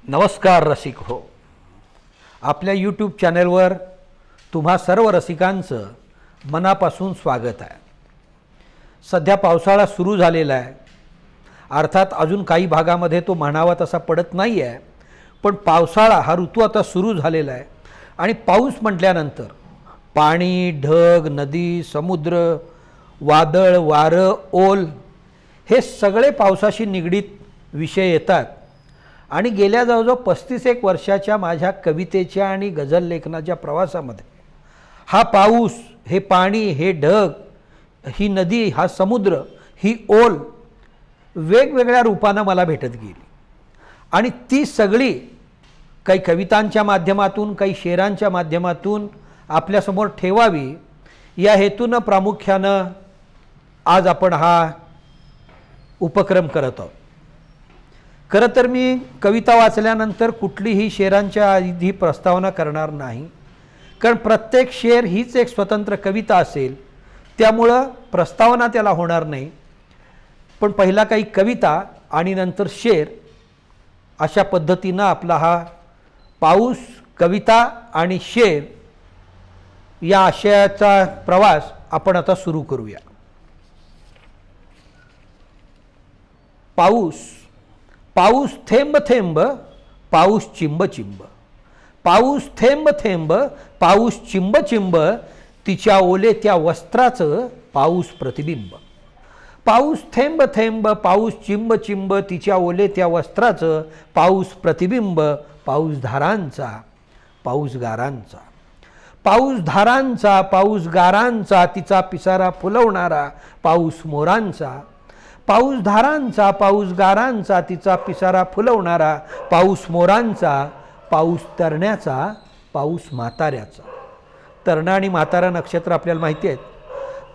नमस्कार रसिक हो, आपल्या यूट्यूब चॅनलवर तुम्हा सर्व रसिकांचं मनापासून स्वागत आहे। सध्या पावसाळा सुरू झालेला आहे, अर्थात अजून काही भागामध्ये तो म्हणावा तसा पडत नाही आहे, पण पावसाळा हा ऋतू आता सुरू झालेला आहे आणि पाऊस म्हटल्यानंतर पाणी, ढग, नदी, समुद्र, वादळ, वारं, ओल हे सगळे पावसाशी निगडीत विषय येतात। आणि गेल्या जवळजवळ 35 वर्षाच्या माझ्या कवितेच्या आणि गझल लेखनाच्या प्रवासामध्ये हा पाऊस, हे पाणी, हे ढग, ही नदी, हा समुद्र, ही ओल वेगवेगळ्या रूपानं मला भेटत गेली आणि ती सगळी काही कवितांच्या माध्यमातून, काही शेरांच्या माध्यमातून आपल्यासमोर ठेवावी या हेतूनं प्रामुख्यानं आज आपण हा उपक्रम करत आहोत। खरं तर मी कविता वाचल्यानंतर कुठलीही शेरांच्या आधी प्रस्तावना करणार नाही, कारण प्रत्येक शेर हीच एक स्वतंत्र कविता असेल, त्यामुळं प्रस्तावना त्याला होणार नाही। पण पहिला काही कविता आणि नंतर शेर अशा पद्धतीनं आपला हा पाऊस, कविता आणि शेर या आशयाचा प्रवास आपण आता सुरू करूया। पाऊस, पाऊस थेंब थेंब, पाऊस चिंब चिंब, पाऊस थेंब थेंब, पाऊस चिंब चिंब, तिच्या ओले त्या वस्त्राचं पाऊस प्रतिबिंब। पाऊस थेंब थेंब, पाऊस चिंब चिंब, तिच्या ओले त्या वस्त्राचं पाऊस प्रतिबिंब। पाऊस धारांचा, पाऊस गारांचा, पाऊस धारांचा, पाऊस गारांचा, तिचा पिसारा फुलवणारा पाऊस मोरांचा। पाऊस धारांचा, पाऊस गारांचा, तिचा पिसारा फुलवणारा पाऊस मोरांचा। पाऊस तरण्याचा, पाऊस म्हाताऱ्याचा। तरणा आणि म्हातारा नक्षत्र आपल्याला माहिती आहेत।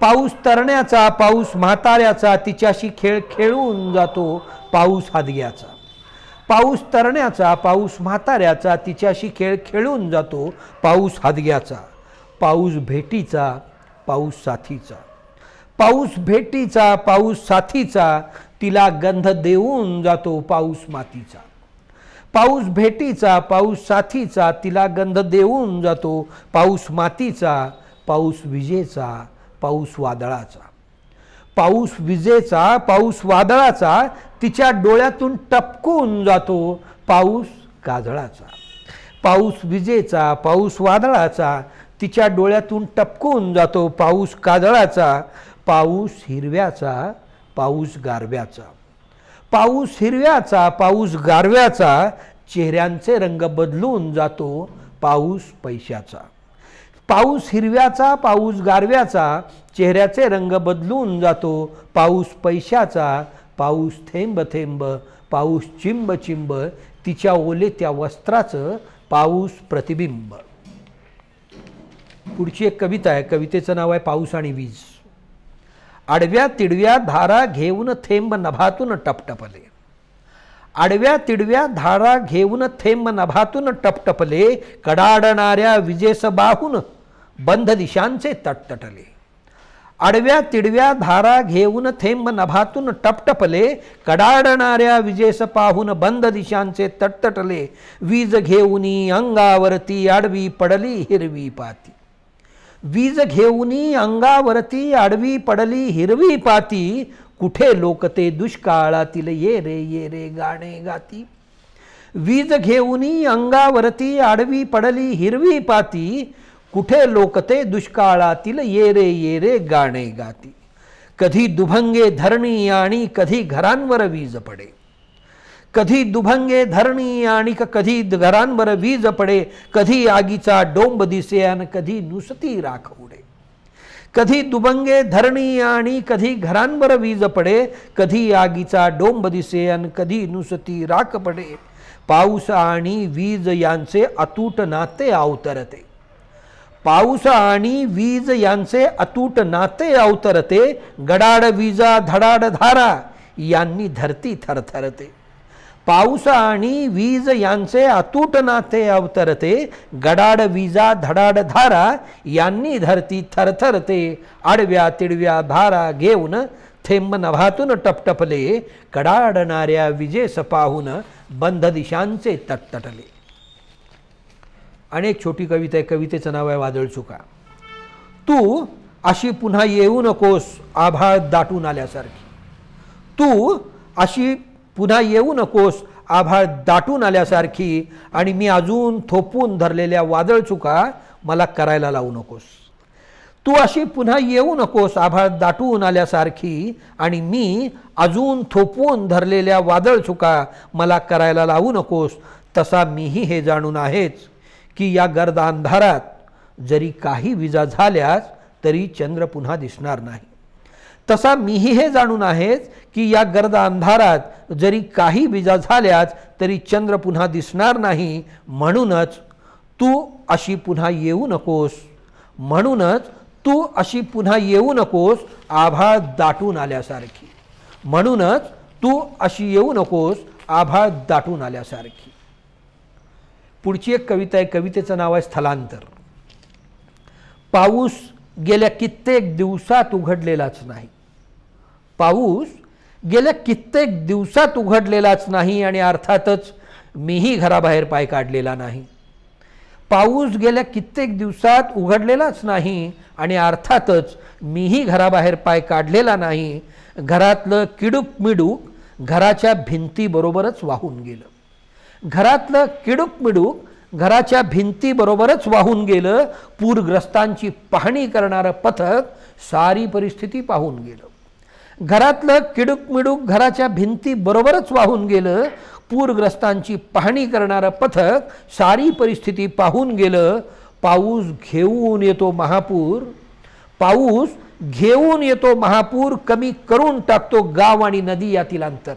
पाऊस तरण्याचा, पाऊस म्हाताऱ्याचा, तिच्याशी खेळ खेळून जातो पाऊस हादग्याचा। पाऊस तरण्याचा, पाऊस म्हाताऱ्याचा, तिच्याशी खेळ खेळून जातो पाऊस हादग्याचा। पाऊस भेटीचा, पाऊस साथीचा, पाऊस भेटीचा, पाऊस साथीचा, तिला गंध देऊन जातो पाऊस मातीचा। पाऊस भेटीचा, पाऊस साथीचा, तिला गंध देऊन जातो पाऊस मातीचा। पाऊस विजेचा, पाऊस वादळाचा, पाऊस विजेचा, पाऊस वादळाचा, तिच्या डोळ्यातून टपकून जातो पाऊस काजळाचा। पाऊस विजेचा, पाऊस वादळाचा, तिच्या डोळ्यातून टपकून जातो पाऊस काजळाचा। पाऊस हिरव्याचा, पाऊस गारव्याचा, पाऊस हिरव्याचा, पाऊस गारव्याचा, चेहऱ्यांचे रंग बदलून जातो पाऊस पैशाचा। पाऊस हिरव्याचा, पाऊस गारव्याचा, चेहऱ्याचे रंग बदलून जातो पाऊस पैशाचा। पाऊस थेंब थेंब, पाऊस चिंब चिंब, तिच्या ओले त्या वस्त्राचं पाऊस प्रतिबिंब। पुढची एक कविता आहे, कवितेचं नाव आहे पाऊस आणि वीज। आडव्या तिडव्या धारा घेऊन थेंब नभातून टपटपले, आडव्या तिडव्या धारा घेऊन थेंब नभातून टपटपले, कडाडणाऱ्या विजेस बाहून बंध दिशांचे तटतटले। आडव्या तिडव्या धारा घेऊन थेंब नभातून टपटपले, कडाडणाऱ्या विजेस पाहून बंद दिशांचे तटतटले। वीज घेऊनी अंगावरती आडवी पडली हिरवी पाती, वीज घेऊनी अंगावरती आडवी पडली हिरवी पाती, कुठे लोक ते दुष्काळातील ये रे गाणे गाती। वीज घेऊनी अंगावरती आडवी पडली हिरवी पाती, कुठे लोक ते दुष्काळातील ये रे गाणे गाती। कधी दुभंगे धरणी आणि कधी घरांवर वीज पडे, कधी दुभंगे धरणी आणि कधी घरांवर वीज पडे। कधी आगीचा डोंब दिसे आणि कधी नुसती राख उडे, कधी दुभंगे धरणी आणि कधी घरांवर वीज पडे। कधी आगीचा डोंब दिसे आणि कधी नुसती राख पडे। पाऊस आणि वीज यांचे अतूट नाते अवतरते, पाऊस आणि वीज यांचे अतूट नाते अवतरते। गडाड विजा धडाड धारा यांनी धरती थरथरते। पाऊस आणि वीज यांचे अतूट नाते अवतरते, गडाड विजा धडाड धारा यांनी धरती थरथरते। आडव्या तिडव्या धारा घेऊन थेंब नभातून टपटपले, कडाडणाऱ्या विजेस पाहून बंध दिशांचे तटतटले. अनेक छोटी कविता आहे. कवितेचं नाव आहे वादळचुका. तू अशी पुन्हा येऊ नकोस आभाळ दाटून आल्यासारखी. तू अशी पुन्हा येऊ नकोस आभाळ दाटून आल्यासारखी, आणि मी अजून थोपून धरलेल्या वादळचुका मला करायला लावू नकोस. तू अशी पुन्हा येऊ नकोस आभाळ दाटून आल्यासारखी, आणि मी अजून थोपून धरलेल्या वादळचुका मला करायला लावू नकोस. तसा मीही हे जाणून आहेच की या गर्द अंधारात जरी काही विजा झाल्यास तरी चंद्र पुन्हा दिसणार नाही. तसा मीही हे जाणून आहेच की या गर्द अंधारात जरी काही विजा झाल्यास तरी चंद्र पुन्हा दिसणार नाही. म्हणूनच तू अशी पुन्हा येऊ नकोस, म्हणूनच तू अशी पुन्हा येऊ नकोस आभाळ दाटून आल्यासारखी. म्हणूनच तू अशी येऊ नकोस आभाळ दाटून आल्यासारखी. पुढची एक कविता आहे. कवितेचं नाव आहे स्थलांतर. पाऊस गेल्या कित्येक दिवसात उघडलेलाच नाही. पाऊस गेल्या कित्येक दिवसात उघडलेलाच नाही, आणि अर्थातच मीही घराबाहेर पाय काढलेला नाही. पाऊस गेल्या कित्येक दिवसात उघडलेलाच नाही, आणि अर्थातच मीही घराबाहेर पाय काढलेला नाही. घरातलं किडूक मिडूक घराच्या भिंतीबरोबरच वाहून गेलं. घरातलं किडूक मिडूक घराच्या भिंतीबरोबरच वाहून गेलं. पूरग्रस्तांची पाहणी करणारं पथक सारी परिस्थिती पाहून गेलं. घरातलं किडूक मिडूक घराच्या भिंतीबरोबरच वाहून गेलं. पूरग्रस्तांची पाहणी करणारं पथक सारी परिस्थिती पाहून गेलं. पाऊस घेऊन येतो महापूर, पाऊस घेऊन येतो महापूर, कमी करून टाकतो गाव आणि नदी यातील अंतर.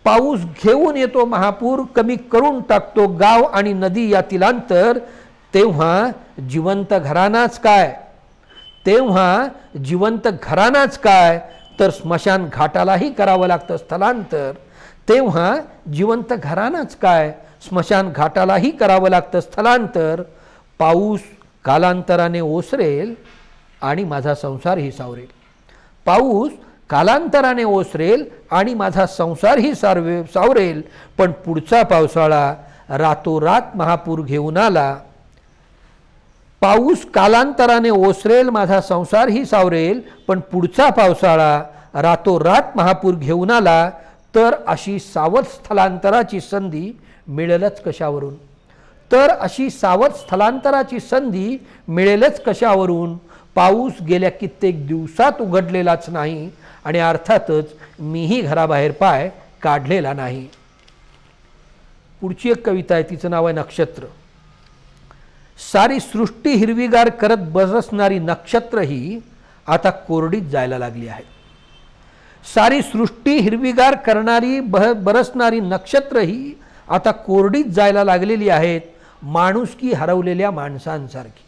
पाऊस घेऊन येतो महापूर, कमी करून टाकतो गाव आणि नदी यातील अंतर. तेव्हा जिवंत घरानाच काय, तेव्हा जिवंत घरानाच काय, तर स्मशान घाटालाही करावं लागतं स्थलांतर. तेव्हा जिवंत घरानाच काय, स्मशान घाटालाही करावं लागतं स्थलांतर. पाऊस कालांतराने ओसरेल आणि माझा संसारही सावरेल. पाऊस कालांतराने ओसरेल आणि माझा संसारही सावरेल. पण पुढचा पावसाळा रातोरात महापूर घेऊन आला. पाऊस कालांतराने ओसरेल, माझा संसारही सावरेल, पण पुढचा पावसाळा रातोरात महापूर घेऊन आला. तर अशी सावध स्थलांतराची संधी मिळेलच कशावरून, तर अशी सावध स्थलांतराची संधी मिळेलच कशावरून. पाऊस गेल्या कित्येक दिवसात उघडलेलाच नाही, आणि अर्थातच मीही घराबाहेर पाय काढलेला नाही. पुढची एक कविता आहे. तिचं नाव आहे नक्षत्र. सारी सृष्टी हिरवीगार करत बरसणारी नक्षत्र ही आता कोरडीत जायला लागली आहे. सारी सृष्टी हिरवीगार करणारी बरसणारी नक्षत्र ही आता कोरडीत जायला लागलेली आहेत, माणुसकी हरवलेल्या माणसांसारखी.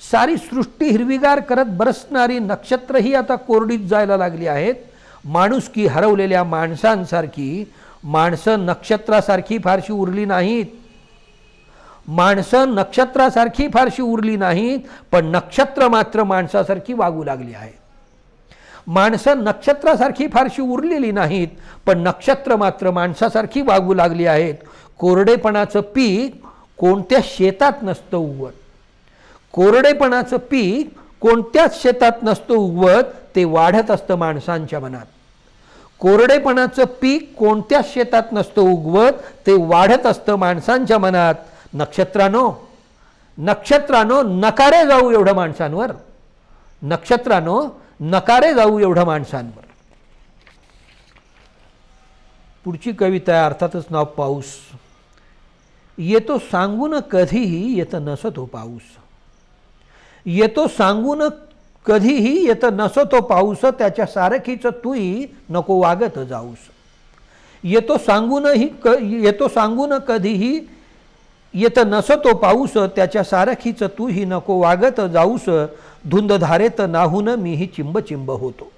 सारी सृष्टी हिरवीगार करत बरसणारी नक्षत्र ही आता कोरडीत जायला लागली आहेत, माणुसकी हरवलेल्या माणसांसारखी. माणसं नक्षत्रासारखी फारशी उरली नाहीत, माणसं नक्षत्रासारखी फारशी उरली नाहीत, पण नक्षत्र मात्र माणसासारखी वागू लागली आहेत. माणसं नक्षत्रासारखी फारशी उरलेली नाहीत, पण नक्षत्र मात्र माणसासारखी वागू लागली आहेत. कोरडेपणाचं पीक कोणत्या शेतात नसतं उगवत, कोरडेपणाचं पीक कोणत्याच शेतात नसतं उगवत, ते वाढत असतं माणसांच्या मनात. कोरडेपणाचं पीक कोणत्याच शेतात नसतं उगवत, ते वाढत असतं माणसांच्या मनात. नक्षत्रानो, नक्षत्रानो नकारे जाऊ एवढं माणसांवर, नक्षत्रानो नकारे जाऊ एवढं माणसांवर. पुढची कविता आहे. अर्थातच नाव पाऊस. येतो सांगून कधीही येत नसतो पाऊस, येतो सांगून कधीही येत नसतो पाऊस, त्याच्या सारखीच तूही नको वागत जाऊस. येतो सांगून कधीही येत नसतो पाऊस, त्याच्या सारखीच तूही नको वागत जाऊस. धुंद धारेत नाहून मीही चिंब चिंब होतो,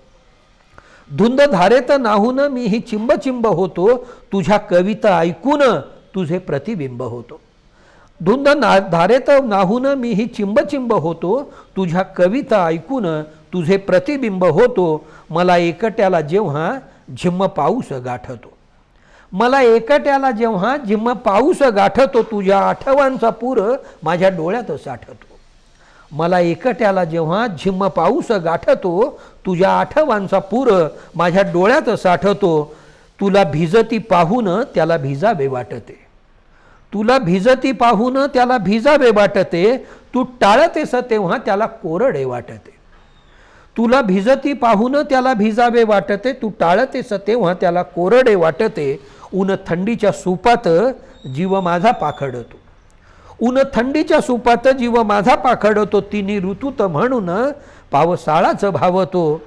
धुंद धारेत नाहून मीही चिंब चिंब होतो, तुझ्या कविता ऐकून तुझे प्रतिबिंब होतो. धुंद धारेत नाहून मीही चिंब चिंब होतो, तुझ्या कविता ऐकून तुझे प्रतिबिंब होतो, मला एकट्याला जेव्हा झिम्म पाऊस गाठतो, मला एकट्याला जेव्हा झिम्म पाऊस गाठतो, तुझ्या आठवांचा पूर माझ्या डोळ्यात साठतो, मला एकट्याला जेव्हा झिम्म पाऊस गाठतो, तुझ्या आठवांचा पूर माझ्या डोळ्यात साठतो, तुला भिजती पाहून त्याला भिजावे वाटते, तुला भिजती पाहून त्याला भिजावे वाटते, तू टाळतेस तेव्हा त्याला कोरडे वाटते, तुला भिजती पाहून त्याला भिजावे वाटते, तू टाळतेस तेव्हा त्याला कोरडे वाटते, ऊन थंडीच्या सुपात जीव माझा पाखडतो, ऊन थंडीच्या सुपात जीव माझा पाखडतो, तिन्ही ऋतूत म्हणून पावसाळाच भावतो,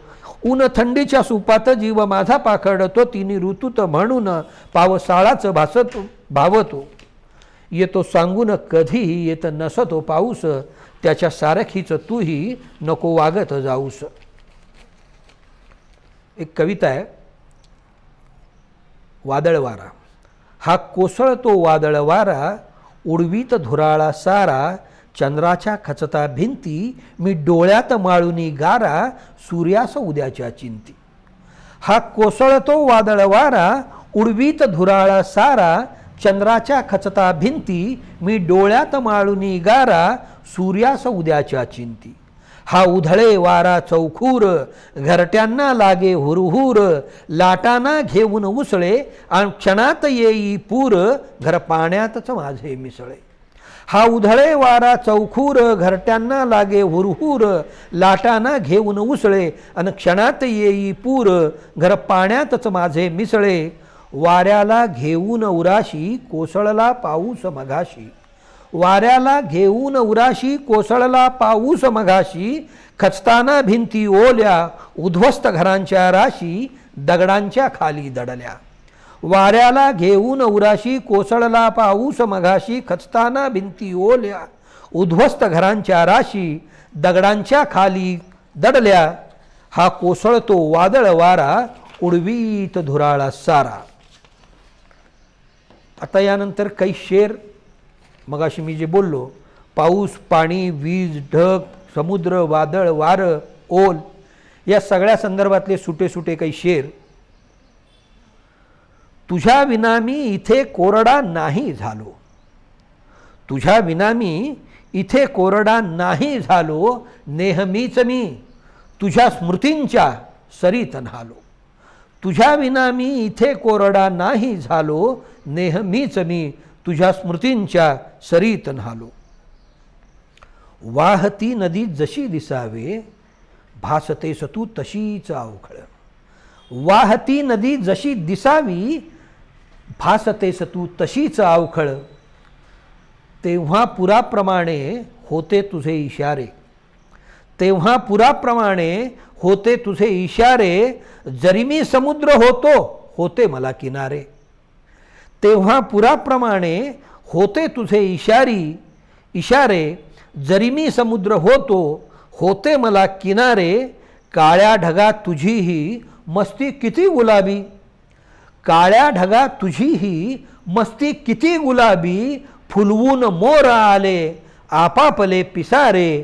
ऊन थंडीच्या सुपात जीव माझा पाखडतो, तिन्ही ऋतूत म्हणून पावसाळाच भावतो, येतो सांगून कधी येत नसतो पाऊस, त्याच्या सारखीच तूही नको वागत जाऊस. एक कविता आहे, वादळवारा. हा कोसळतो वादळवारा, उडवीत धुराळा सारा, चंद्राच्या खचता भिंती, मी डोळ्यात माळुनी गारा, सूर्यास उद्याच्या चिंती. हा कोसळतो वादळवारा, उडवीत धुराळा सारा, चंद्राच्या खचता भिंती, मी डोळ्यात माळुनी गारा, सूर्यास उद्याच्या चिंती. हा उधळे वारा चौखूर, घरट्यांना लागे हुरहुर, लाटांना घेऊन उसळे, आणि क्षणात येई पूर, घर पाण्यातच माझे मिसळे. हा उधळे वारा चौखूर, घरट्यांना लागे हुरहुर, लाटांना घेऊन उसळे, आणि क्षणात येई पूर, घर पाण्यातच माझे मिसळे. वाऱ्याला घेऊन उराशी, कोसळला पाऊस मघाशी, वाऱ्याला घेऊन उराशी, कोसळला पाऊस मघाशी, खचताना भिंती ओल्या, उद्ध्वस्त घरांच्या राशी, दगडांच्या खाली दडल्या. वाऱ्याला घेऊन उराशी, कोसळला पाऊस मघाशी, खचताना भिंती ओल्या, उद्ध्वस्त घरांच्या राशी, दगडांच्या खाली दडल्या. हा कोसळतो वादळ वारा, उडवीत धुराळा सारा. आता यानंतर काही शेर, मगाशी मी जे बोललो, पाऊस, पाणी, वीज, ढग, समुद्र, वादळ, वारं, ओल, या सगळ्या संदर्भातले सुटे सुटे काही शेर. तुझ्या विना मी इथे कोरडा नाही झालो, तुझ्या विना मी इथे कोरडा नाही झालो, नेहमीच मी तुझ्या स्मृतींच्या सरीत न्हालो. तुझ्या विना मी इथे कोरडा नाही झालो, नेहमीच मी तुझ्या स्मृतींच्या सरीत न्हालो. वाहती नदी जशी दिसावे, भासतेस तू तशीच अवखळ. वाहती नदी जशी दिसावी, भासतेस तू तशीच अवखळ. तेव्हा पुराप्रमाणे होते तुझे इशारे, तेव्हा पुराप्रमाणे होते तुझे इशारे, जरी मी समुद्र होतो होते मला किनारे. तेव्हा पुराप्रमाणे होते तुझे इशारे, जरी मी समुद्र होतो होते मला किनारे. काळ्या ढगात तुझीही मस्ती किती गुलाबी, काळ्या ढगात तुझीही मस्ती किती गुलाबी, फुलवून मोर आले आपापले पिसारे.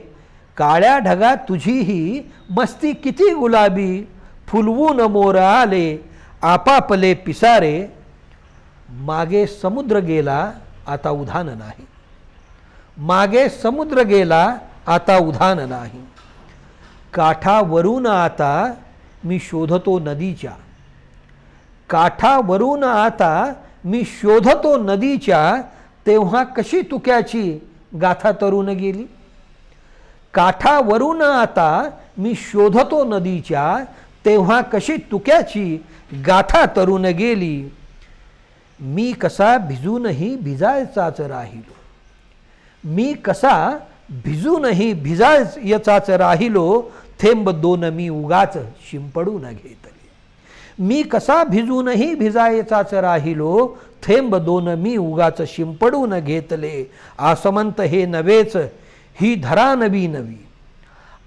काळ्या ढगात तुझीही मस्ती किती गुलाबी, फुलवून मोर आले आपापले पिसारे. मागे समुद्र गेला आता उधान नाही, मागे समुद्र गेला आता उधान नाही. काठावरून आता मी शोधतो नदीच्या, काठावरून आता मी शोधतो नदीच्या. तेव्हा कशी तुक्याची गाथा तरुण गेली. काठावरून आता मी शोधतो नदीच्या, तेव्हा कशी तुक्याची गाथा तरुण गेली. मी कसा भिजूनही भिजायचाच राहिलो, मी कसा भिजूनही भिजायचाच राहिलो. थेंब दोन मी उगाच शिंपडून घेतले, मी कसा भिजूनही भिजायचाच राहिलो. थेंब दोन मी उगाच शिंपडून घेतले. आसमंत हे नवेच ही धरा नवी नवी,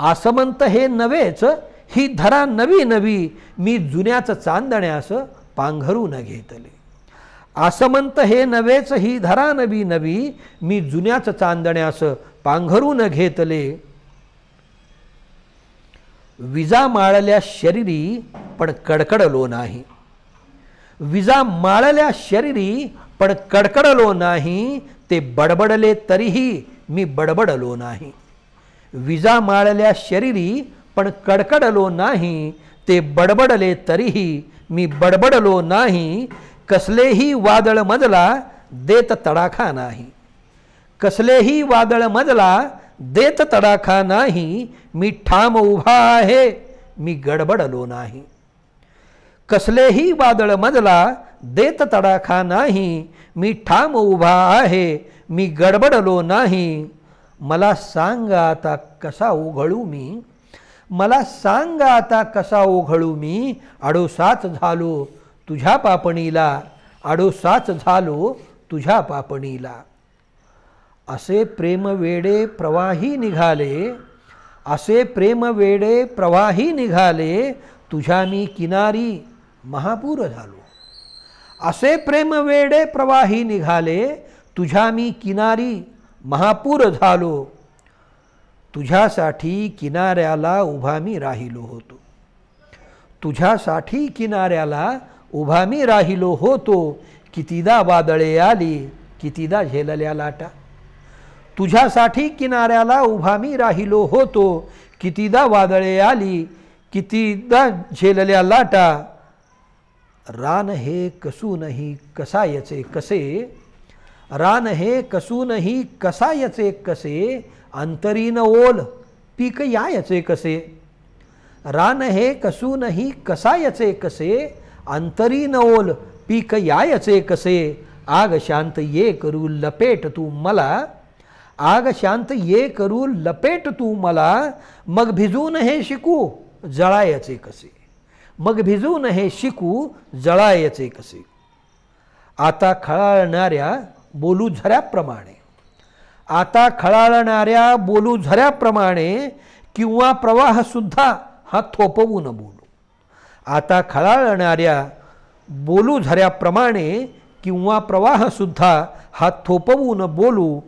आसमंत हे नवेच ही धरा नवी नवी. मी जुन्याच चांदण्यास पांघरून घेतले. आसमंत हे नवेच ही धरा नवी नवी, मी जुन्याच चांदण्यास पांघरून घेतले. विजा माळल्या शरीरी पण कडकडलो नाही. विजा माळल्या शरीरी पण कडकडलो नाही. ते बडबडले तरीही मी बडबडलो नाही. विजा माळल्या शरीरी पण कडकडलो नाही. ते बडबडले तरीही मी बडबडलो नाही. कसलेही वादळ मजला देत तडाखा नाही. कसलेही वादळ मजला देत तडाखा नाही. मी ठाम उभा आहे मी गडबडलो नाही. कसलेही वादळ मजला देत तडाखा नाही. मी ठाम उभा आहे मी गडबडलो नाही. मला सांग आता कसा ओघळू मी. मला सांग आता कसा ओघळू मी. आडोसाच झालो तुझ्या पापणीला. आडोसाच झालो तुझ्या पापणीला. असे प्रेम वेडे प्रवाही निघाले. असे प्रेम वेडे प्रवाही निघाले. तुझ्या मी किनारी महापूर झालो. असे प्रेम वेडे प्रवाही निघाले. तुझ्या मी किनारी महापूर झालो. तुझ्यासाठी किनाऱ्याला उभा मी राहिलो होतो. तुझ्यासाठी किनाऱ्याला उभा मी राहिलो होतो. कितीदा वादळे आली कितीदा झेलल्या लाटा. तुझ्यासाठी किनाऱ्याला उभा मी राहिलो होतो. कितीदा वादळे आली कितीदा झेलल्या लाटा. रान हे कसूनही कसायचे कसे. रान हे कसूनही कसायचे कसे. अंतरीन ओल पीक यायचे कसे. रान हे कसूनही कसायचे कसे. अंतरीन ओल पीक यायचे कसे. आग शांत ये करू लपेट तू मला. आग शांत ये करू लपेट तू मला. मग भिजून हे शिकू जळायचे कसे. मग भिजून हे शिकू जळायचे कसे. आता खळाळणाऱ्या बोलू झऱ्याप्रमाणे. आता खळाळणाऱ्या बोलू झऱ्याप्रमाणे. किंवा प्रवाहसुद्धा हा थोपवून बोलू. आता खळाळणाऱ्या बोलू झऱ्याप्रमाणे. किंवा प्रवाहसुद्धा हा थोपवून बोलू.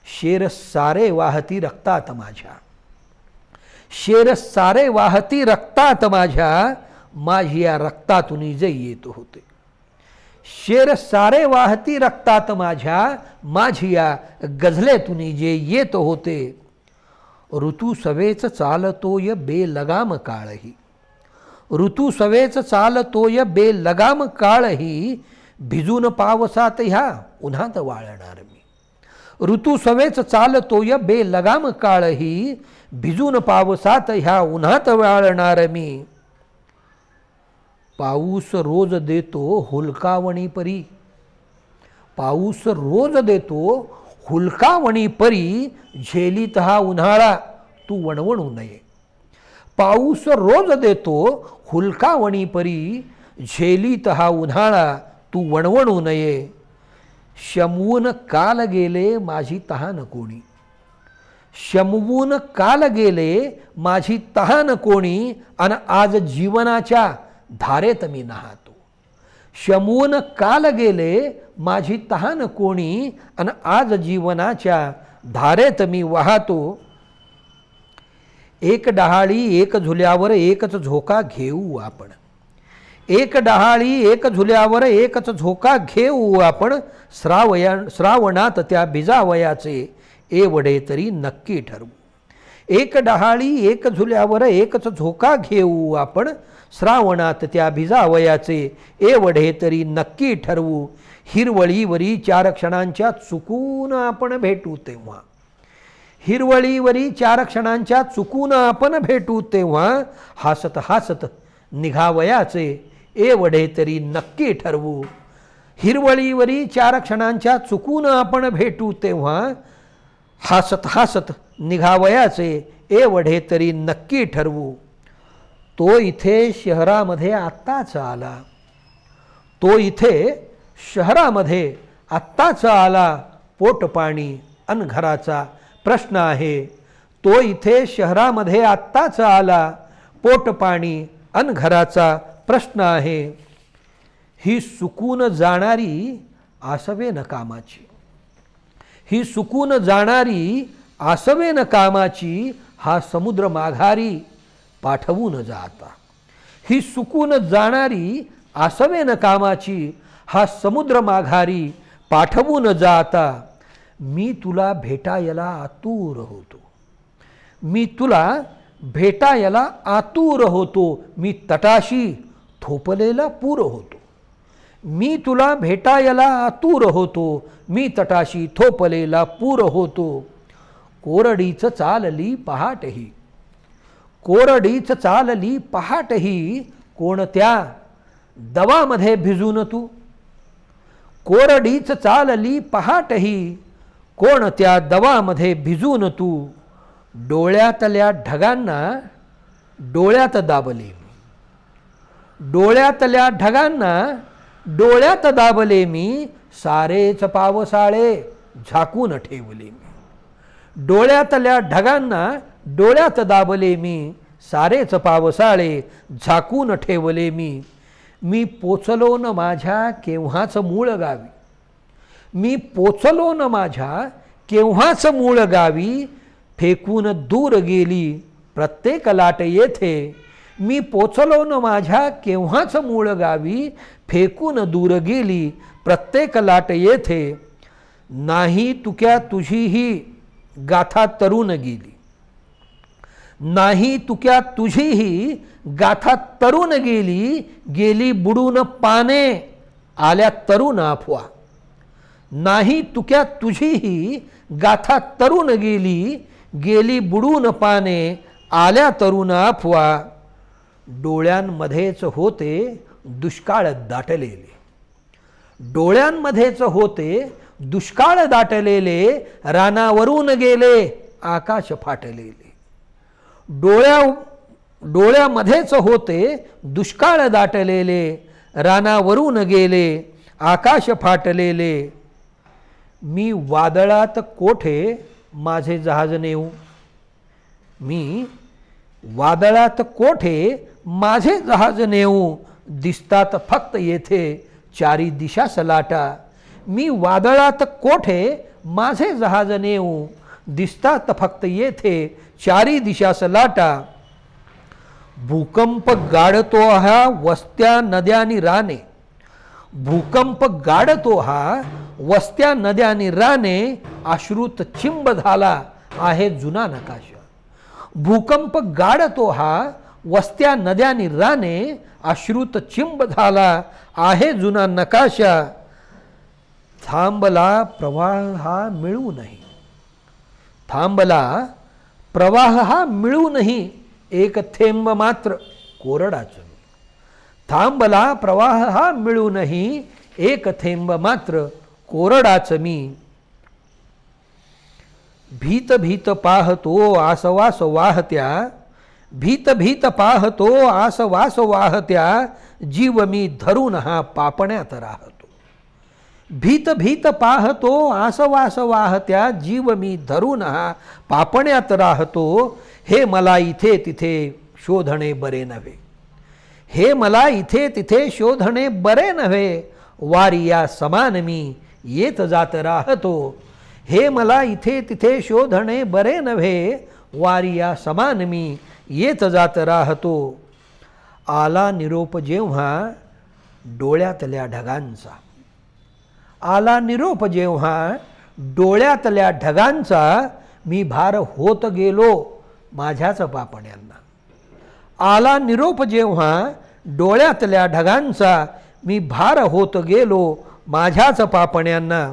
शेर सारे वाहती रक्तात माझ्या. शेर सारे वाहती रक्तात माझ्या. माझी या रक्तातून जे येत होते. शेर सारे वाहती रक्तात माझ्या. माझी या गझलेतून जे येत होते. ऋतू सवेच चालतोय बेलगाम काळही. ऋतू सवेच चालतोय बेलगाम काळही. भिजून पावसात ह्या उन्हात वाळणार मी. ऋतू सवेच चालतोय बेलगाम काळही. भिजून पावसात ह्या उन्हात वाळणार मी. पाऊस रोज देतो हुलकावणी परी. पाऊस रोज देतो हुलकावणी परी. झेलीत हा उन्हाळा तू वणवणू नये. पाऊस रोज देतो हुलकावणी परी. झेलीत हा उन्हाळा तू वणवणू नये. शमवून काल गेले माझी तहान कोणी. शमवून काल गेले माझी तहान कोणी. अन आज जीवनाच्या धारेत मी नाहतो. शमवून काल गेले माझी तहान कोणी. अन आज जीवनाच्या धारेत मी वाहतो. एक डहाळी एक झुल्यावर एकच झोका घेऊ आपण. एक डहाळी एक झुल्यावर एकच झोका घेऊ आपण. श्रावणात त्या बिजावयाचे एवढे तरी नक्की ठरवू. एक डहाळी एक झुल्यावर एकच झोका घेऊ आपण. श्रावणात त्या बिजावयाचे एवढे तरी नक्की ठरवू. हिरवळीवरी 4 क्षणांच्या चुकून आपण भेटू तेव्हा. हिरवळीवरी 4 क्षणांच्या चुकून आपण भेटू तेव्हा. हसत हसत निघावयाचे एवढे तरी नक्की ठरवू. हिरवळीवरी 4 क्षणांच्या चुकून आपण भेटू तेव्हा. हसत हसत निघावयाचे एवढे तरी नक्की ठरवू. तो इथे शहरामध्ये आत्ताच आला. तो इथे शहरामध्ये आत्ताच आला. पोटपाणी अन घराचा प्रश्न आहे. तो इथे शहरामध्ये आत्ताच आला. पोटपाणी अन घराचा प्रश्न आहे. ही सुकून जाणारी आसवे न कामाची. ही सुकून जाणारी आसवे न कामाची. हा समुद्र माघारी पाठवून जाता. ही सुकून जाणारी आसवेन कामाची हा समुद्र माघारी पाठवून जाता. मी तुला भेटायला आतुर होतो. मी तुला भेटायला आतुर होतो. मी तटाशी थोपलेला पूर होतो. मी तुला भेटायला आतुर होतो. मी तटाशी थोपलेला पूर होतो. कोरडीच चालली पहाटही. कोरडीच चालली पहाटही कोणत्या दवामध्ये भिजून तू. कोरडीच चालली पहाटही कोणत्या दवामध्ये भिजून तू. डोळ्यातल्या ढगांना डोळ्यात दाबले मी. डोळ्यातल्या ढगांना डोळ्यात दाबले मी. सारेच पावसाळे झाकून ठेवले मी. डोळ्यातल्या ढगांना डोळ्यात दाबले मी. सारेच पावसाळे झाकून ठेवले मी. मी पोचलो न माझ्या केव्हाच मूळ गावी. मी पोचलो न माझ्या केव्हाच मूळ गावी. फेकून दूर गेली प्रत्येक लाट येथे. मी पोचलो न माझ्या केव्हाच मूळ गावी. फेकून दूर गेली प्रत्येक लाट येथे. नाही तुक्या तुझीही गाथा तरुण गेली. नाही तुक्या तुझीही गाथा तरुण गेली. गेली बुडून पाने आल्या तरुण अफवा. नाही तुक्या तुझीही गाथा तरुण गेली. गेली बुडून पाने आल्या तरुण अफवा. डोळ्यांमध्येच होते दुष्काळ दाटलेले. डोळ्यांमध्येच होते दुष्काळ दाटलेले. रानावरून गेले आकाश फाटलेले. डोळ्यामध्येच होते दुष्काळ दाटलेले. रानावरून गेले आकाश फाटलेले. मी वादळात कोठे माझे जहाज नेऊ. मी वादळात कोठे माझे जहाज नेऊ. दिसतात फक्त येथे चारी दिशा सलाटा. मी वादळात कोठे माझे जहाज नेऊ. दिसतात फक्त येथे चारी दिशा सलाटा. भूकंप गाडतो हा वस्त्या नद्यानी राने. भूकंप गाडतो हा वस्त्या नद्यानी राने. अश्रुत चिंब झाला आहे जुना नकाशा. भूकंप गाडतो हा वस्त्या नद्यानी राने. अश्रुत चिंब झाला आहे जुना नकाशा. थांबला प्रवाह हा मिळूनही. थांबला प्रवाह हा मिळूनही एक थेंब मात्र कोरडाच मी. थांबला प्रवाह हा मिळूनही एक थेंब मात्र कोरडाच मी. भीत भीत पाहतो आसवास वाहत्या. भीत भीत पाहतो आसवास वाहत्या. जीव मी धरून हा पापण्यात राहतो. भीत भीत पाहतो आसवास वाहत्या. जीव मी धरून हा पापण्यात राहतो. हे मला इथे तिथे शोधणे बरे नव्हे. हे मला इथे तिथे शोधणे बरे नव्हे. वारिया समान मी येत जात राहतो. हे मला इथे तिथे शोधणे बरे नव्हे. वारिया समान मी येत जात राहतो. आला निरोप जेव्हा डोळ्यातल्या ढगांचा. आला निरोप जेव्हा डोळ्यातल्या ढगांचा. मी भार होत गेलो माझ्याच पापण्यांना. आला निरोप जेव्हा डोळ्यातल्या ढगांचा. मी भार होत गेलो माझ्याच पापण्यांना.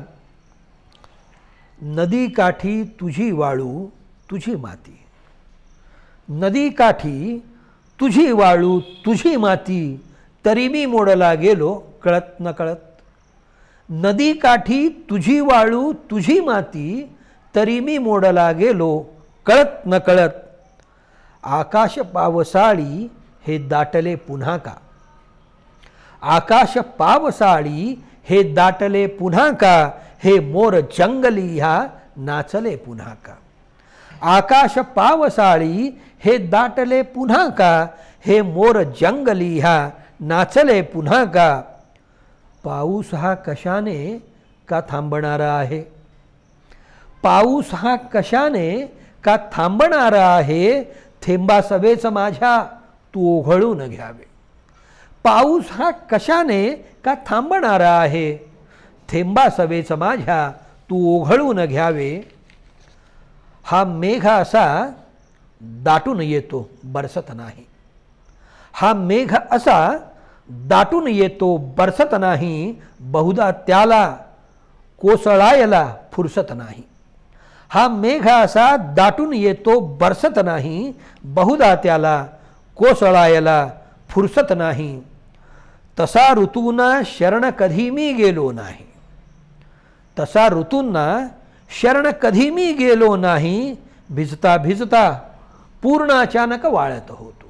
नदी काठी तुझी वाळू तुझी माती. नदी काठी तुझी वाळू तुझी माती. तरी मी मोडला गेलो कळत न कळत. नदी काठी तुझी वाळू तुझी माती. तरी मी मोडला गेलो कळत न कळत. आकाश पावसाळी हे दाटले पुन्हा का. आकाश पावसाळी हे दाटले पुन्हा का. हे मोर जंगली ह्या नाचले पुन्हा का. आकाश पावसाळी हे दाटले पुन्हा का. हे मोर जंगली ह्या नाचले पुन्हा का. पाऊस हा कशाने का थांबणारा आहे. पाऊस हा कशाने का थांबणारा आहे. थेंबा सवेच माझ्या तू ओघळून घ्यावे. पाऊस हा कशाने का थांबणारा आहे. थेंबा सवेच माझ्या तू ओघळून घ्यावे. हा मेघ असा दाटून येतो बरसत नाही. हा मेघ असा दाटून येतो बरसत नाही. बहुधा त्याला कोसळायला फुरसत नाही. हा मेघ असा दाटून येतो बरसत नाही. बहुधा त्याला कोसळायला फुरसत नाही. तसा ऋतूंना शरण कधी मी गेलो नाही. तसा ऋतूंना शरण कधी मी गेलो नाही. भिजता भिजता पूर्ण अचानक वाळत होतो.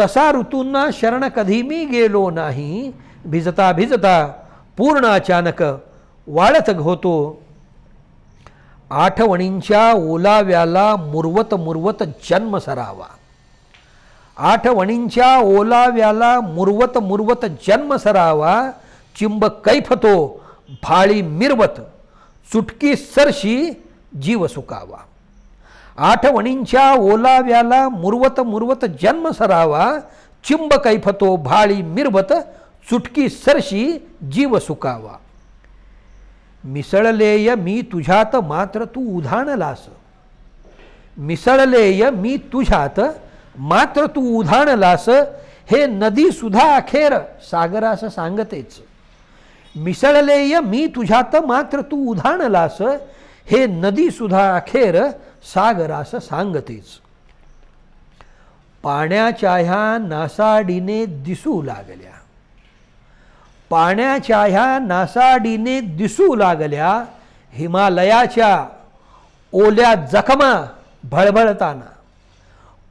तसा ऋतूंना शरण कधी मी गेलो नाही. भिजता भिजता पूर्ण अचानक वाळत होतो. आठवणींच्या ओलाव्याला मुरवत मुरवत जन्म सरावा. आठवणींच्या ओलाव्याला मुरवत मुरवत जन्म सरावा. चिंब कैफतो भाळी मिरवत चुटकी सरशी जीव सुकावा. आठवणींच्या ओलाव्याला मुरवत मुरवत जन्म सरावा. चिंब कैफतो भाळी मिरवत चुटकी सरशी जीव सुकावा. मिसळलेय मी तुझ्यात मात्र तू उधाणलास. मिसळलेय मी तुझ्यात मात्र तू उधाणलास. हे नदी सुधा अखेर सागरास सांगतेच. मिसळलेय मी तुझ्यात मात्र तू उधाणलास. हे नदी सुधा अखेर सागरास सांगतेच. पाण्याच्या ह्या नासाडीने दिसू लागल्या. पाण्याच्या ह्या नासाडीने दिसू लागल्या. हिमालयाच्या ओल्या जखमा भळभळताना.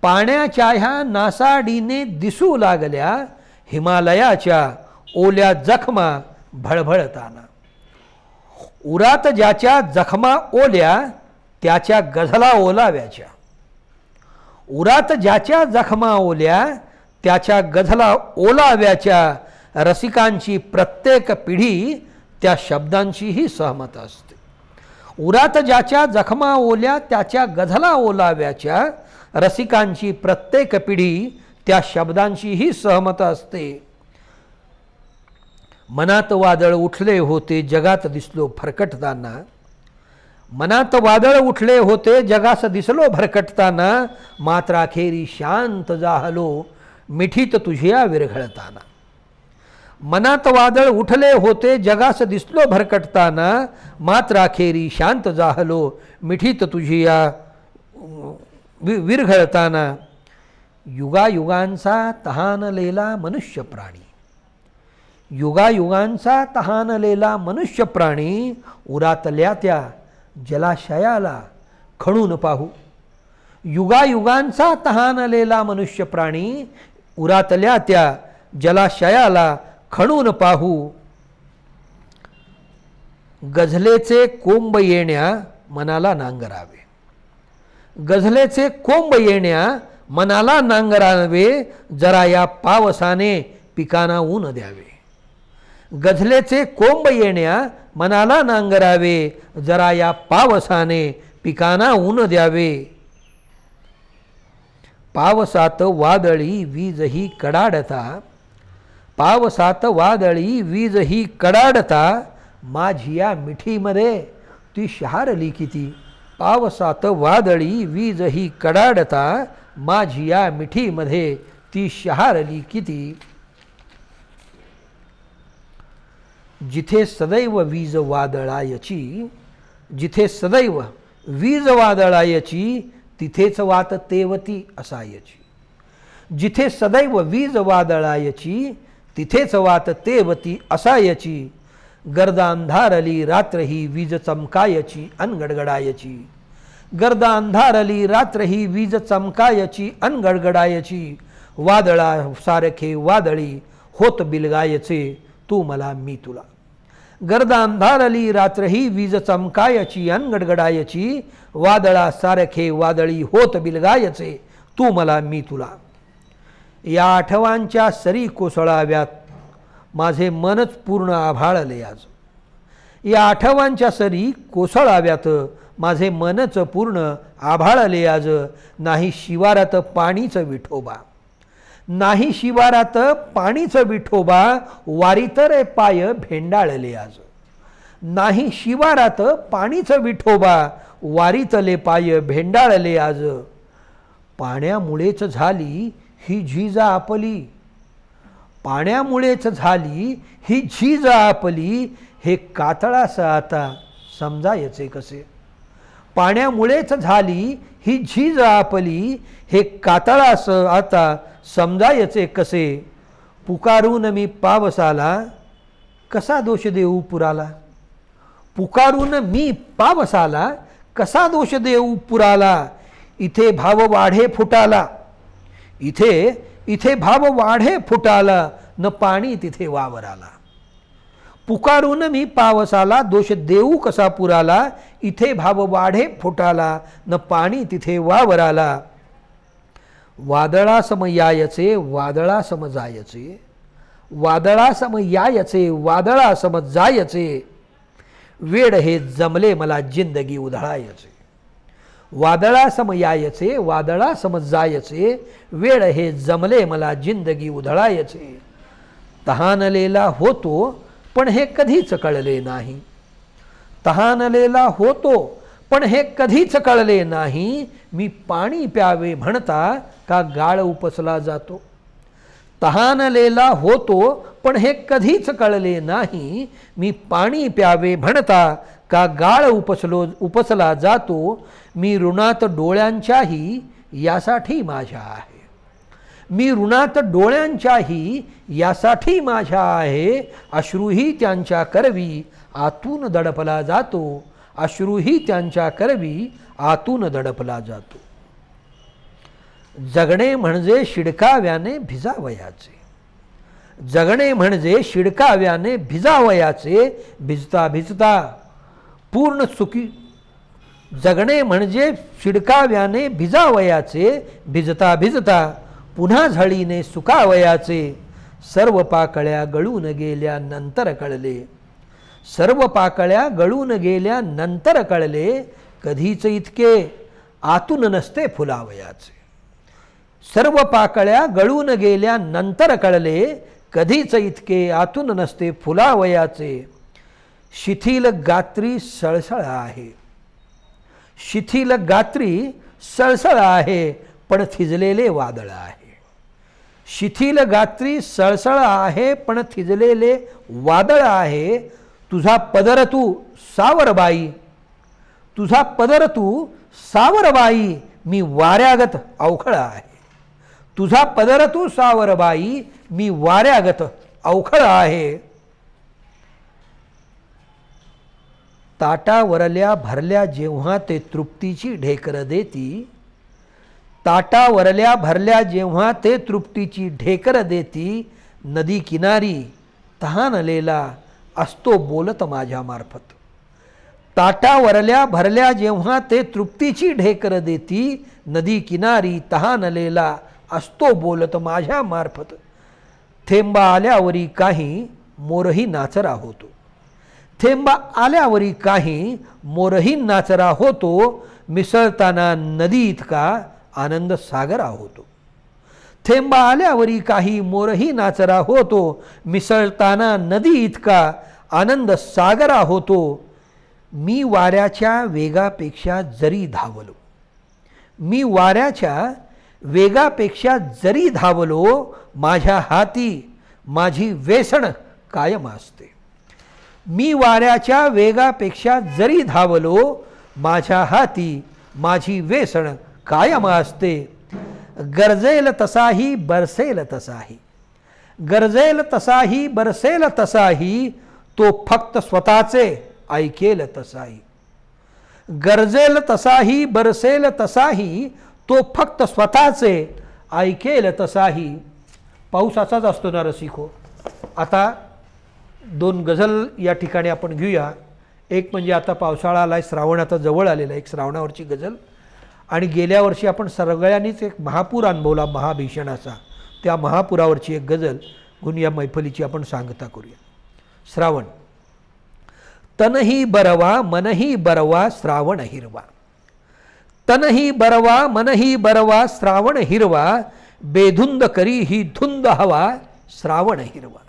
पाण्याच्या ह्या नासाडीने दिसू लागल्या. हिमालयाच्या ओल्या जखमा भळभळताना. उरात ज्याच्या जखमा ओल्या त्याच्या गझला ओलाव्याच्या. उरात ज्याच्या जखमा ओल्या त्याच्या गझला ओलाव्याच्या. रसिकांची प्रत्येक पिढी त्या शब्दांचीही सहमत असते. उरात ज्याच्या जखमा ओल्या त्याच्या गझला ओलाव्याच्या. रसिकांची प्रत्येक पिढी त्या शब्दांचीही सहमत असते. मनात वादळ उठले होते जगात दिसलो भरकटताना. मनात वादळ उठले होते जगास दिसलो भरकटताना. मात्र अखेरी शांत जाहलो मिठीत तुझ्या विरघळताना. मनात वादळ उठले होते जगास दिसलो भरकटताना. मात्र अखेरी शांत जाहलो मिठीत तुझ्या विरघळताना. युगायुगांचा तहानलेला मनुष्य प्राणी. युगायुगांचा तहानलेला मनुष्य प्राणी. उरातल्या त्या जलाशयाला खणून पाहू. युगायुगांचा तहानलेला मनुष्य प्राणी. उरातल्या त्या जलाशयाला खणून पाहू. गझलेचे कोंब येण्या मनाला नांगरावे. गझलेचे कोंब येण्या मनाला नांगरावे. जरा या पावसाने पिकांना ऊन द्यावे. गझलेचे कोंब येण्या मनाला नांगरावे. जरा या पावसाने पिकांना ऊन द्यावे. पावसात वादळी वीज ही कडाडता. पावसात वादळी वीज ही कडाडता. माझी या मिठीमध्ये ती शहारली किती. पावसात वादळी वीज ही कडाडता. माझी या मिठीमध्ये ती शहारली किती. जिथे सदैव वीज वादळायची. जिथे सदैव वीज वादळायची तिथेच वात तेवती असायची. जिथे सदैव वीज वादळायची तिथेच वात तेवती असायची. गर्द अंधारली रात्र ही वीज चमकायची अन गडगडायची. गर्द अंधारली रात्र ही वीज चमकायची अन गडगडायची. वादळा सारखे वादळी होत बिलगायचे तू मला मी तुला. गर्द अंधारली रात्र ही वीज चमकायची अन गडगडायची. वादळा सारखे वादळी होत बिलगायचे तू मला मी तुला. या आठवांच्या सरी कोसळाव्यात माझे मनच पूर्ण आभाळले आज. या आठवांच्या सरी कोसळाव्यात माझे मनच पूर्ण आभाळले आज, नाही शिवारात पाणीच विठोबा. नाही शिवारात पाणीच विठोबा, वारीत रे पाय भेंडाळले आज. नाही शिवारात पाणीच विठोबा, वारीतले पाय भेंडाळले आज. पाण्यामुळेच झाली ही झीज आपली, पाण्यामुळेच झाली ही झीज आपली, हे कातळास आता समजायचे कसे. पाण्यामुळेच झाली ही झीज आपली, हे कातळास आता समजायचे कसे. पुकारून मी पावसाला, कसा दोष देऊ पुराला. पुकारून मी पावसाला, कसा दोष देऊ पुराला. इथे भाव वाढे फुटाला, इथे भाव वाढे फुटाला, न पाणी तिथे वावराला. पुकारून मी पावसाला, दोष देऊ कसा पुराला. इथे भाव वाढे फुटाला, न पाणी तिथे वावराला. वादळा सम यायचे, वादळा सम जायचे, वादळा सम यायचे, वादळा सम जायचे. वेड हे जमले मला जिंदगी उधळायचे. वादळा सम यायचे, वादळा सम जायचे, वेळ हे जमले मला जिंदगी उधळायचे. तहानलेला होतो पण हे कधीच कळले नाही. तहानलेला होतो पण हे कधीच कळले नाही. मी पाणी प्यावे म्हणता का गाळ उपसला जातो. तहानलेला होतो पण हे कधीच कळले नाही. मी पाणी प्यावे म्हणता का गाळ उपसला जातो. मी ऋणात डोळ्यांच्याही यासाठी माझ्या आहे. मी ऋणात डोळ्यांच्याही यासाठी माझ्या आहे. अश्रूही त्यांच्या करवी आतून दडपला जातो. अश्रूही त्यांच्या करवी आतून दडपला जातो. जगणे म्हणजे शिडकाव्याने भिजावयाचे. जगणे म्हणजे शिडकाव्याने भिजावयाचे. भिजता भिजता पूर्ण सुखी. जगणे म्हणजे शिडकाव्याने भिजावयाचे. भिजता भिजता पुन्हा झळीने सुकावयाचे. सर्व पाकळ्या गळून गेल्या नंतर कळले. सर्व पाकळ्या गळून गेल्या नंतर कळले. कधीच इतके आतून नसते फुलावयाचे. सर्व पाकळ्या गळून गेल्या नंतर कळले. कधीच इतके आतून नसते फुलावयाचे. शिथिल गात्री सळसळ आहे. शिथिल गात्री सळसळ आहे पण थिजलेले वादळ आहे. शिथिल गात्री सळसळ आहे पण थिजलेले वादळ आहे. तुझा पदर तू सावरबाई, तुझा पदर तू सावरबाई, मी वाऱ्यागत अवखळ आहे. तुझा पदर तू सावरबाई, मी वाऱ्यागत अवखळ आहे. ताटावरल्या भरल्या जेव्हा ते तृप्तीची ढेकर देती. ताटावरल्या भरल्या जेव्हा ते तृप्तीची ढेकर देती. नदी किनारी तहानलेला असतो बोलत माझ्या मार्फत. ताटावरल्या भरल्या जेव्हा ते तृप्तीची ढेकर देती. नदी किनारी तहानलेला असतो बोलत माझ्या मार्फत. थेंबा आल्यावरी काही मोरही नाचरा होतो. थेंबा आल्यावरी काही मोरही नाचरा होतो. मिसळताना नदी इतका आनंद सागरा होतो. थेंबा आल्यावरी काही मोरही नाचरा होतो. मिसळताना नदी इतका आनंद सागरा होतो. मी वाऱ्याच्या वेगापेक्षा जरी धावलो. मी वाऱ्याच्या वेगापेक्षा जरी धावलो. माझ्या हाती माझी वेसण कायम असते. मी वाऱ्याच्या वेगापेक्षा जरी धावलो. माझ्या हाती माझी वेसण कायम असते. गरजेल तसाही बरसेल तसाही. गरजेल तसाही बरसेल तसाही. तो फक्त स्वतःचे ऐकेल तसाही. गरजेल तसाही बरसेल तसाही. तो फक्त स्वतःचे ऐकेल तसाही. पाऊस असाच असतो ना रसिको. आता दोन गझल या ठिकाणी आपण घेऊया. एक म्हणजे आता पावसाळा आलाय, श्रावण आता जवळ आलेला आहे. एक श्रावणावरची गझल. आणि गेल्या वर्षी आपण सगळ्यांनीच एक महापूर अनुभवला महाभीषणाचा. त्या महापुरावरची एक गझल घेऊन या मैफलीची आपण सांगता करूया. श्रावण. तनही बरवा मनही बरवा श्रावण हिरवा. तनही बरवा मनही बरवा श्रावण हिरवा, बेधुंद करी ही धुंद हवा श्रावण हिरवा.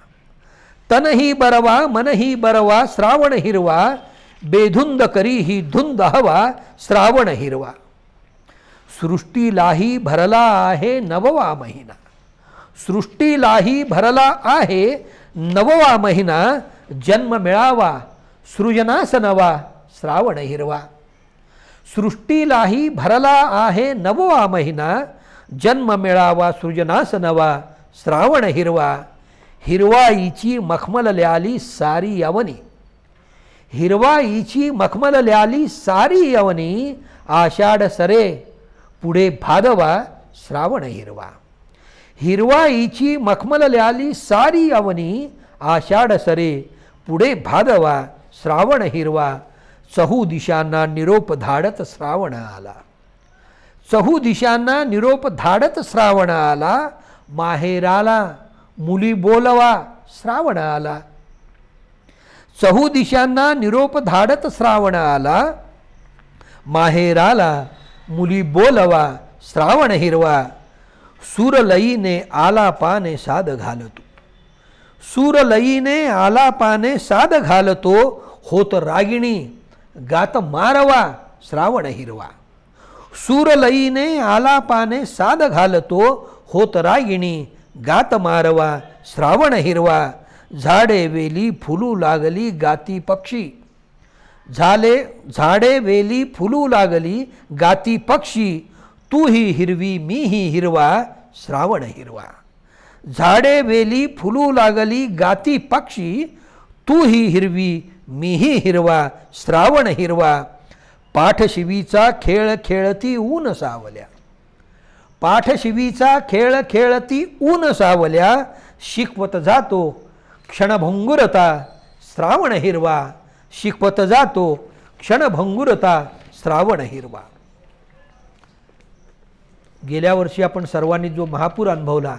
तनही बरवा मनही बरवा श्रावण हिरवा, बेधुंद करी ही धुंद हवा श्रावण हिरवा. सृष्टीलाही भरला आहे नववा महिना. सृष्टीलाही भरला आहे नववा महिना, जन्म मिळावा सृजनास नवा श्रावण हिरवा. सृष्टीलाही भरला आहे नववा महिना, जन्म मिळावा सृजनास नवा श्रावण हिरवा. हिरवाईची मखमल ल्याली सारी यवनी. हिरवाईची मखमल ल्याली सारी यवनी, आषाढ सरे पुढे भादवा श्रावण हिरवा. हिरवाईची मखमल ल्याली सारी यवनी, आषाढ सरे पुढे भादवा श्रावण हिरवा. चहू दिशांना निरोप धाडत श्रावण आला. चहू दिशांना निरोप धाडत श्रावण आला, माहेराला मुली बोलवा श्रावण आला. चहू दिशांना निरोप धाडत श्रावण आला, माहेराला मुली बोलवा श्रावण हिरवा. सूरलईने आलापाने साद घालतो. सूरलईने आलापाने साद घालतो, होत रागिणी गात मारवा श्रावण हिरवा. सूरलईने आलापाने साद घालतो, होत रागिणी गात मारवा श्रावण हिरवा. झाडे वेली फुलू लागली गाती पक्षी. झाडे वेली फुलू लागली गाती पक्षी, तू ही हिरवी मी ही हिरवा श्रावण हिरवा. झाडे वेली फुलू लागली गाती पक्षी, तू ही हिरवी मी ही हिरवा श्रावण हिरवा. पाठशिवीचा खेळ खेळती ऊन सावल्या. पाठशिवीचा खेळ खेळती ऊन सावल्या, शिकवत जातो क्षणभंगुरता श्रावण हिरवा. शिकवत जातो क्षणभंगुरता श्रावण हिरवा. गेल्या वर्षी आपण सर्वांनी जो महापूर अनुभवला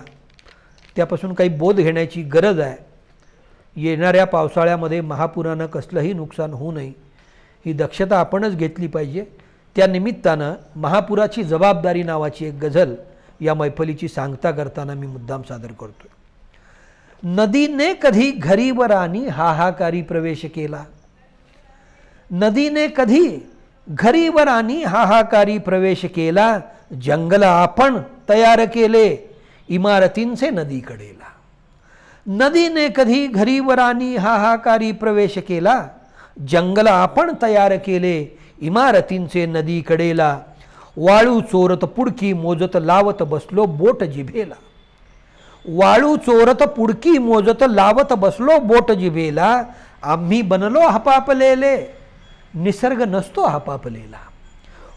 त्यापासून काही बोध घेण्याची गरज आहे. येणाऱ्या पावसाळ्यामध्ये महापुरानं कसलंही नुकसान होऊ नये ही दक्षता आपणच घेतली पाहिजे. त्या निमित्तानं महापुराची जबाबदारी नावाची एक गझल या मैफलीची सांगता करताना मी मुद्दाम सादर करतोय. नदीने कधी घरीवर आणि हाहाकारी प्रवेश केला. नदीने कधी घरीवर आणि हाहाकारी प्रवेश केला, जंगल आपण तयार केले इमारतींचे नदीकडेला. नदीने कधी घरीवर आणि हाहाकारी प्रवेश केला, जंगल आपण तयार केले इमारतींचे नदीकडेला. वाळू चोरत पुडकी मोजत लावत बसलो बोट जिभेला. वाळू चोरत पुडकी मोजत लावत बसलो बोट जिभेला. आम्ही बनलो हपापलेले, निसर्ग नसतो हपापलेला.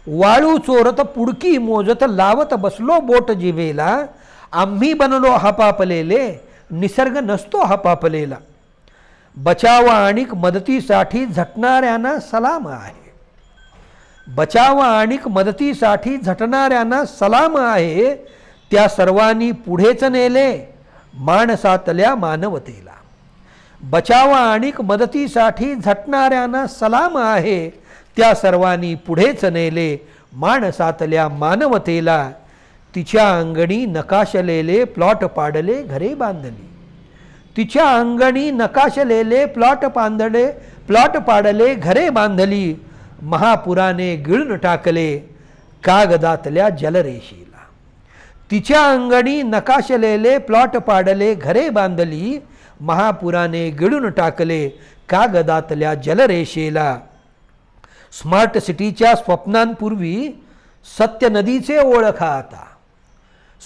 वाळू चोरत पुडकी मोजत लावत बसलो बोट जिभेला. आम्ही बनलो हपापलेले, निसर्ग नसतो हपापलेला. बचाव आणि मदतीसाठी झटणाऱ्यांना सलाम आहे. बचाव आणि मदतीसाठी झटणाऱ्यांना सलाम आहे. त्या सर्वांनी पुढेच नेले माणसातल्या मानवतेला. बचाव आणि मदतीसाठी झटणाऱ्यांना सलाम आहे. त्या सर्वांनी पुढेच नेले माणसातल्या मानवतेला. तिच्या अंगणी नकाशलेले प्लॉट पाडले घरे बांधली. तिच्या अंगणी नकाशलेले प्लॉट पाडले घरे बांधली. महापुराने गिळून टाकले कागदातल्या जलरेषेला. तिच्या अंगणी नकाशलेले प्लॉट पाडले घरे बांधली. महापुराने गिळून टाकले कागदातल्या जलरेषेला. स्मार्ट सिटीच्या स्वप्नांपूर्वी सत्य नदीचे ओळखा आता.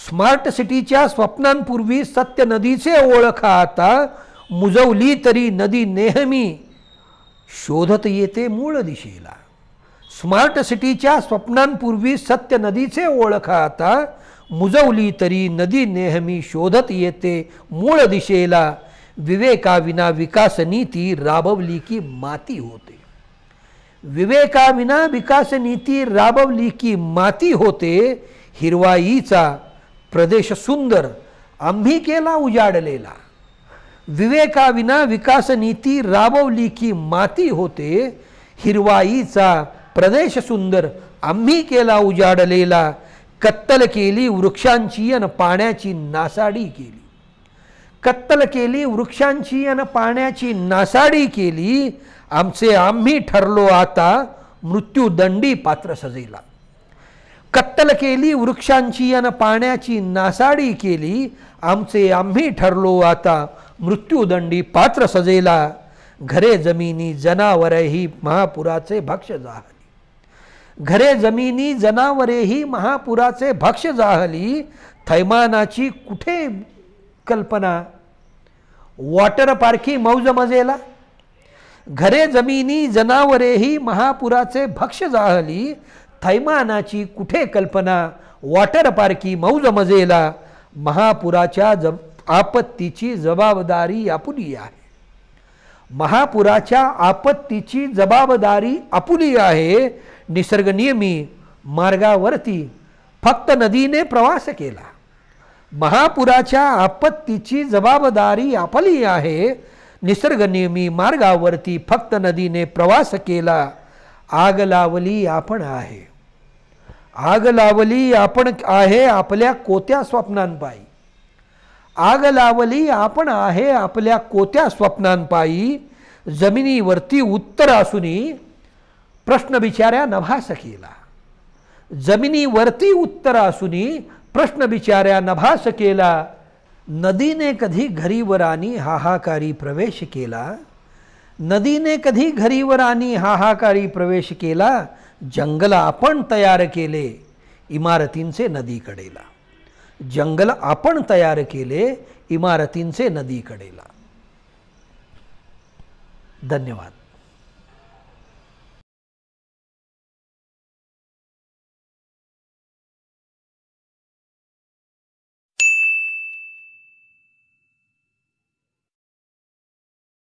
स्मार्ट सिटीच्या स्वप्नांपूर्वी सत्य नदीचे ओळखा आता. मुजवली तरी नदी नेहमी शोधत येते मूळ दिशेला. स्मार्ट सिटीच्या स्वप्नांपूर्वी सत्य नदीचे ओळखा आता. मुजवली तरी नदी नेहमी शोधत येते मूळ दिशेला. विवेकाविना विकास नीती राबवली की माती होते. विवेकाविना विकास नीती राबवली की माती होते. हिरवाईचा प्रदेश सुंदर आम्ही केला उजाडलेला. विवेकाविना विकास नीती राबवली की माती होते. हिरवाईचा प्रदेश सुंदर आम्ही केला उजाडलेला. कत्तल केली वृक्षांची अन पाण्याची नासाडी केली. कत्तल केली वृक्षांची अन पाण्याची नासाडी केली. आमचे आम्ही ठरलो आता मृत्यूदंडी पात्र सजेला. कत्तल केली वृक्षांची अन पाण्याची नासाडी केली. आमचे आम्ही ठरलो आता मृत्यूदंडी पात्र सजेला. घरे जमिनी जनावरेही महापुराचे भक्ष जाहली. घरे जमिनी जनावरेही महापुराचे भक्ष जाहली. थैमानाची कुठे कल्पना वॉटर पार्की मौज मजेला. घरे जमिनी जनावरेही महापुराचे भक्ष जाहली. थैमानाची कुठे कल्पना वॉटर पार्की मौज मजेला. महापुराच्या आपत्तीची जबाबदारी आपुली आहे. महापुराच्या आपत्तीची जबाबदारी आपुली आहे. निसर्गनियमी मार्गावरती फक्त नदीने प्रवास केला. महापुराच्या आपत्तीची जबाबदारी आपली आहे. निसर्गनियमी मार्गावरती फक्त नदीने प्रवास केला. आग लावली आपण आहे. आग लावली आपण आहे आपल्या कोत्या स्वप्नांपायी. आग लावली आपण आहे आपल्या कोत्या स्वप्नांपायी. जमिनीवरती उत्तर असूनी प्रश्न बिचाऱ्या नभास केला. जमिनीवरती उत्तर असूनी प्रश्न बिचाऱ्या नभास केला. नदीने कधी घरीवर आणि हाहाकारी प्रवेश केला. नदीने कधी घरीवर आणि हाहाकारी प्रवेश केला. जंगल आपण तयार केले इमारतींचे नदीकडेला. जंगल आपण तयार केले इमारतींचे नदीकडेला. धन्यवाद.